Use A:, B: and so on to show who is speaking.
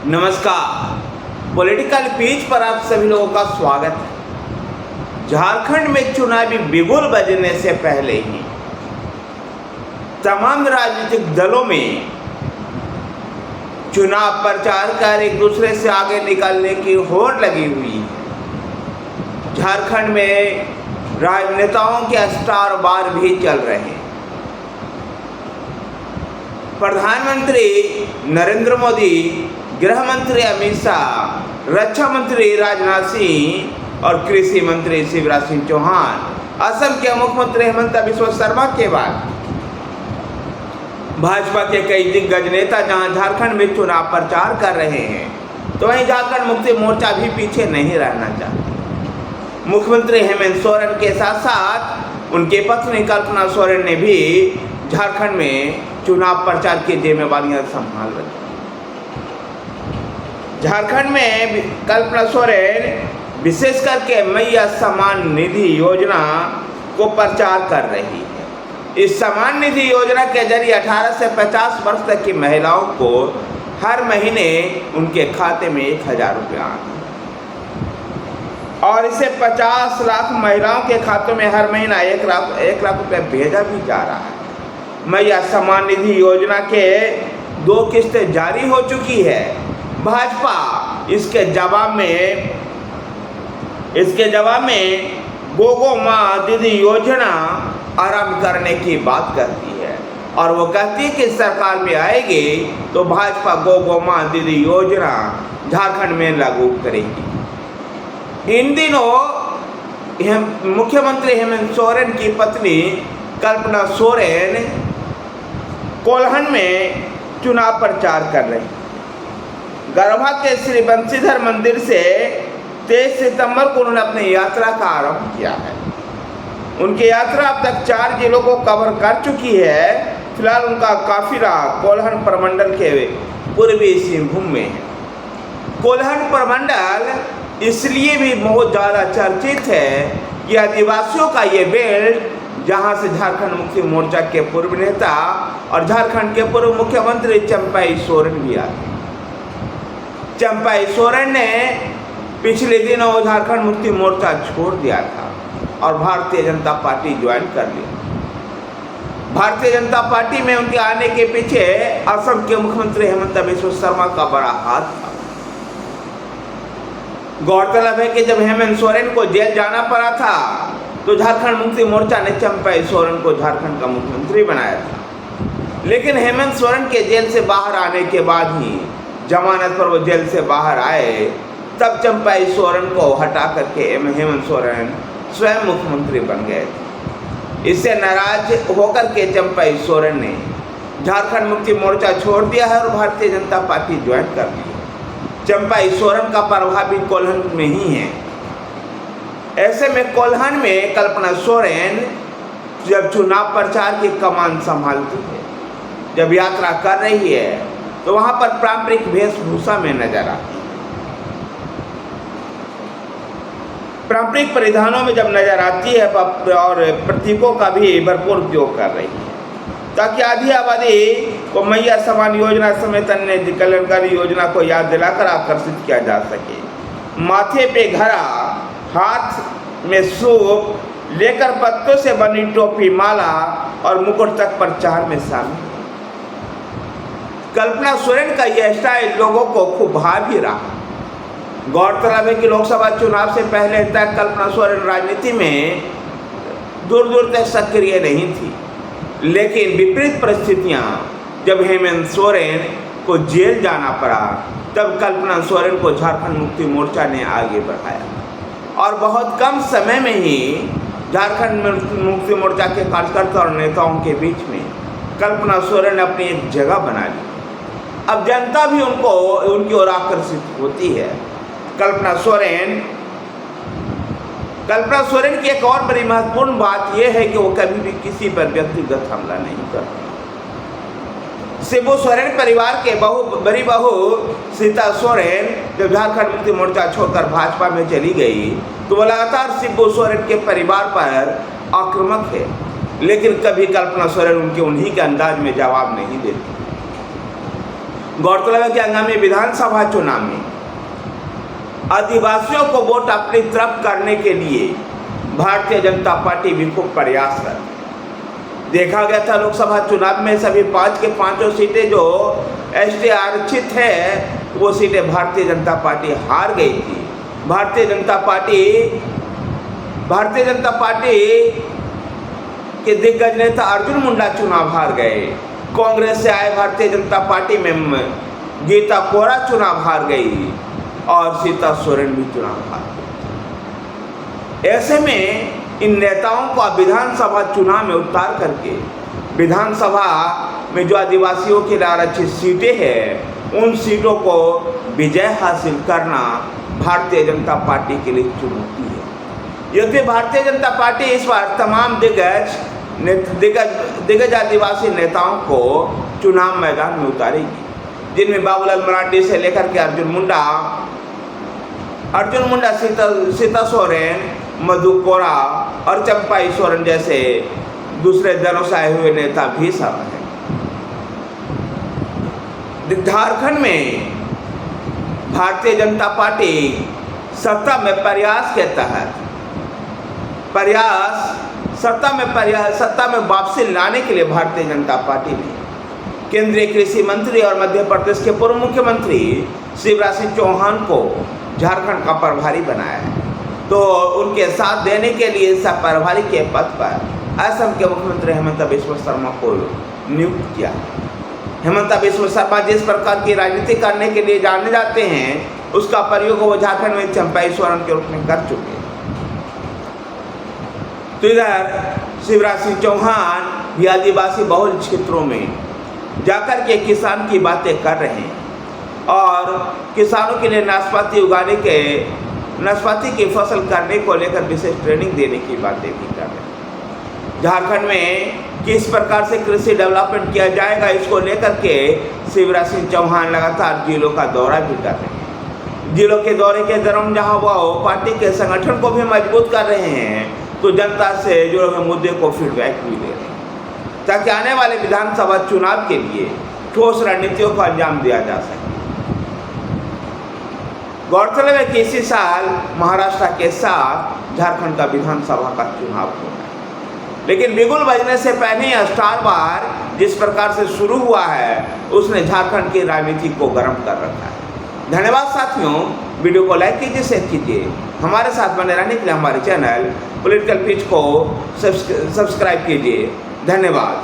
A: नमस्कार। Political page पर आप सभी लोगों का स्वागत है। झारखंड में चुनावी बिगुल बजने से पहले ही तमाम राजनीतिक दलों में चुनाव प्रचार कर एक दूसरे से आगे निकलने की होड़ लगी हुई है। झारखंड में राजनेताओं के स्टार वार भी चल रहे हैं। प्रधानमंत्री नरेंद्र मोदी, गृह मंत्री अमित शाह, रक्षा मंत्री राजनाथ सिंह और कृषि मंत्री शिवराज सिंह चौहान, असम के मुख्यमंत्री हेमंत बिस्वा शर्मा के बाद भाजपा के कई दिग्गज नेता जहां झारखंड में चुनाव प्रचार कर रहे हैं, तो वहीं झारखंड मुक्ति मोर्चा भी पीछे नहीं रहना चाहती। मुख्यमंत्री हेमंत सोरेन के साथ साथ उनकी पत्नी कल्पना सोरेन ने भी झारखंड में चुनाव प्रचार की जिम्मेवारियां संभाल रखी। झारखंड में कल्पना सोरेन विशेष करके मैया सम्मान निधि योजना को प्रचार कर रही है। इस सम्मान निधि योजना के जरिए 18 से 50 वर्ष तक की महिलाओं को हर महीने उनके खाते में 1000 रुपया और इसे 50 लाख महिलाओं के खातों में हर महीना 1 लाख रुपया भेजा भी जा रहा है। मैया सम्मान निधि योजना के 2 किस्तें जारी हो चुकी है। भाजपा इसके जवाब में गोगो माँ दीदी योजना आरंभ करने की बात कहती है और वो कहती है कि सरकार में आएगी तो भाजपा गोगो माँ दीदी योजना झारखंड में लागू करेगी। इन दिनों मुख्यमंत्री हेमंत सोरेन की पत्नी कल्पना सोरेन कोल्हन में चुनाव प्रचार कर रही। गरभा के श्री बंशीधर मंदिर से 23 सितंबर को उन्होंने अपनी यात्रा का आरंभ किया है। उनकी यात्रा अब तक 4 जिलों को कवर कर चुकी है। फिलहाल उनका काफिला कोल्हन प्रमंडल के पूर्वी सिंहभूम में है। कोल्हन प्रमंडल इसलिए भी बहुत ज़्यादा चर्चित है कि आदिवासियों का ये बेल्ट जहां से झारखंड मुक्ति मोर्चा के पूर्व नेता और झारखंड के पूर्व मुख्यमंत्री चंपाई सोरेन भी आते। चंपाई सोरेन ने पिछले दिनों झारखंड मुक्ति मोर्चा छोड़ दिया था और भारतीय जनता पार्टी ज्वाइन कर लिया। भारतीय जनता पार्टी में उनके आने के पीछे असम के मुख्यमंत्री हेमंत बिस्वा शर्मा का बड़ा हाथ था। गौरतलब है कि जब हेमंत सोरेन को जेल जाना पड़ा था तो झारखंड मुक्ति मोर्चा ने चंपाई सोरेन को झारखंड का मुख्यमंत्री बनाया था। लेकिन हेमंत सोरेन के जेल से बाहर आने के बाद ही जमानत पर वो जेल से बाहर आए, तब चंपाई सोरेन को हटा करके हेमंत सोरेन स्वयं मुख्यमंत्री बन गए। इससे नाराज होकर के चंपाई सोरेन ने झारखंड मुक्ति मोर्चा छोड़ दिया है और भारतीय जनता पार्टी ज्वाइन कर ली। चंपाई सोरेन का प्रभाव भी कोल्हन में ही है। ऐसे में कोल्हन में कल्पना सोरेन जब चुनाव प्रचार की कमान संभालती है, जब यात्रा कर रही है, तो वहां पर पारंपरिक वेशभूषा में नजर आती है। पारंपरिक परिधानों में जब नजर आती है और प्रतीकों का भी भरपूर उपयोग कर रही है ताकि आधी आबादी को मैया सम्मान योजना समेत अन्य कल्याणकारी योजना को याद दिलाकर आकर्षित किया जा सके। माथे पे घड़ा, हाथ में सूप लेकर पत्तों से बनी टोपी, माला और मुकुट तक प्रचार में शामिल। कल्पना सोरेन का यह स्टाइल लोगों को खूब भा भी रहा। गौरतलब है कि लोकसभा चुनाव से पहले तक कल्पना सोरेन राजनीति में दूर दूर तक सक्रिय नहीं थी, लेकिन विपरीत परिस्थितियां जब हेमंत सोरेन को जेल जाना पड़ा, तब कल्पना सोरेन को झारखंड मुक्ति मोर्चा ने आगे बढ़ाया और बहुत कम समय में ही झारखंड मुक्ति मोर्चा के कार्यकर्ता और नेताओं के बीच में कल्पना सोरेन ने अपनी एक जगह बना ली। अब जनता भी उनकी ओर आकर्षित होती है। कल्पना सोरेन की एक और बड़ी महत्वपूर्ण बात यह है कि वो कभी भी किसी पर व्यक्तिगत हमला नहीं करती। शिबू सोरेन परिवार के बड़ी बहू सीता सोरेन जब झारखंड मुक्ति मोर्चा छोड़कर भाजपा में चली गई, तो वो लगातार शिबू सोरेन के परिवार पर आक्रामक है, लेकिन कभी कल्पना सोरेन उनके उन्हीं के अंदाज में जवाब नहीं देती। गौरतलब है कि आगामी विधानसभा चुनाव में आदिवासियों को वोट अपनी तरफ करने के लिए भारतीय जनता पार्टी भी खूब प्रयासरत। देखा गया था लोकसभा चुनाव में सभी 5 के 5 सीटें जो एसटी आरक्षित है वो सीटें भारतीय जनता पार्टी हार गई थी। भारतीय जनता पार्टी के दिग्गज नेता अर्जुन मुंडा चुनाव हार गए। कांग्रेस से आए भारतीय जनता पार्टी में गीता कोरा चुनाव हार गई और सीता सोरेन भी चुनाव हार गई। ऐसे में इन नेताओं को विधानसभा चुनाव में उतार करके विधानसभा में जो आदिवासियों के लिए आरक्षित सीटें हैं उन सीटों को विजय हासिल करना भारतीय जनता पार्टी के लिए चुनौती है। यदि भारतीय जनता पार्टी इस बार तमाम दिग्गज आदिवासी नेताओं को चुनाव मैदान में उतारेगी, जिनमें बाबूलाल मरांडी से लेकर के अर्जुन मुंडा, सीता सोरेन, मधु कोरा और चंपाई सोरेन जैसे दूसरे दलों से आए हुए नेता भी शामिल हैं। झारखंड में भारतीय जनता पार्टी सत्ता में वापसी लाने के लिए भारतीय जनता पार्टी ने केंद्रीय कृषि मंत्री और मध्य प्रदेश के पूर्व मुख्यमंत्री शिवराज सिंह चौहान को झारखंड का प्रभारी बनाया है। तो उनके साथ देने के लिए इस प्रभारी के पद पर असम के मुख्यमंत्री हेमंत बिस्वा शर्मा को नियुक्त किया। हेमंत बिस्वा शर्मा जिस प्रकार की राजनीति करने के लिए जाने जाते हैं उसका प्रयोग वो झारखंड में चंपाई सोरेन के रूप में कर चुके हैं। तो इधर शिवराज सिंह चौहान भी आदिवासी बहुल क्षेत्रों में जाकर के किसान की बातें कर रहे हैं और किसानों के लिए नाशपाती की फसल करने को लेकर विशेष ट्रेनिंग देने की बातें भी कर रहे हैं। झारखंड में किस प्रकार से कृषि डेवलपमेंट किया जाएगा इसको लेकर के शिवराज सिंह चौहान लगातार जिलों का दौरा भी कर रहे हैं। जिलों के दौरे के दौरान जहां वो पार्टी के संगठन को भी मजबूत कर रहे हैं तो जनता से जुड़े हुए मुद्दे को फीडबैक भी ले रहे हैं ताकि आने वाले विधानसभा चुनाव के लिए ठोस रणनीतियों को अंजाम दिया जा सके। गौरतलब है कि इसी साल महाराष्ट्र के साथ झारखंड का विधानसभा का चुनाव होना है, लेकिन बिगुल बजने से पहले ही स्टार वार जिस प्रकार से शुरू हुआ है उसने झारखंड की राजनीति को गर्म कर रखा है। धन्यवाद साथियों, वीडियो को लाइक कीजिए, शेयर कीजिए। हमारे साथ बने रहने के लिए हमारे चैनल पॉलिटिकल पिच को सब्सक्राइब कीजिए। धन्यवाद।